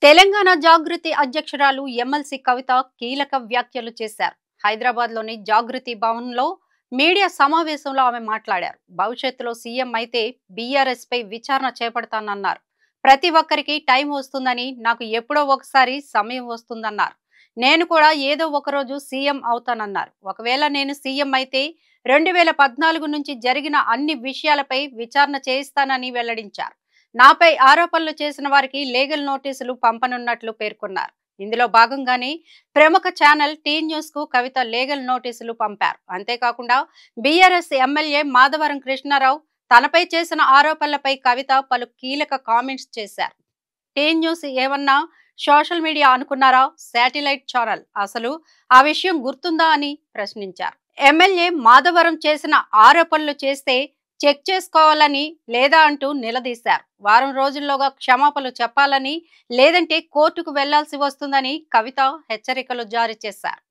తెలంగాణ జాగృతి అధ్యక్షురాలు ఎమ్మెల్సీ కవిత కీలక వ్యాఖ్యలు చేశారు. హైదరాబాద్లోని జాగృతి భవన్లో మీడియా సమావేశంలో ఆమె మాట్లాడారు. భవిష్యత్తులో సీఎం అయితే బీఆర్ఎస్ పై విచారణ చేపడతానన్నారు. ప్రతి ఒక్కరికి టైం వస్తుందని, నాకు ఎప్పుడో ఒకసారి సమయం వస్తుందన్నారు. నేను కూడా ఏదో ఒకరోజు సీఎం అవుతానన్నారు. ఒకవేళ నేను సీఎం అయితే 2014 నుంచి జరిగిన అన్ని విషయాలపై విచారణ చేయిస్తానని వెల్లడించారు. నాపై ఆరోపణలు చేసిన వారికి లీగల్ నోటీసులు పంపనున్నట్లు పేర్కొన్నారు. ఇందులో భాగంగానే ప్రముఖ ఛానల్ టీ న్యూస్ కు కవిత లీగల్ నోటీసులు పంపారు. అంతేకాకుండా బీఆర్ఎస్ ఎమ్మెల్యే మాధవరం కృష్ణారావు తనపై చేసిన ఆరోపణలపై కవిత పలు కీలక కామెంట్స్ చేశారు. టీ న్యూస్ ఏమన్నా సోషల్ మీడియా అనుకున్నారా, శాటిలైట్ ఛానల్, అసలు ఆ విషయం గుర్తుందా అని ప్రశ్నించారు. ఎమ్మెల్యే మాధవరం చేసిన ఆరోపణలు చేస్తే చెక్ చేసుకోవాలని లేదా అంటూ నిలదీశారు. వారం రోజుల్లోగా క్షమాపణలు చెప్పాలని, లేదంటే కోర్టుకు వెళ్లాల్సి వస్తుందని కవిత హెచ్చరికలు జారీ చేశారు.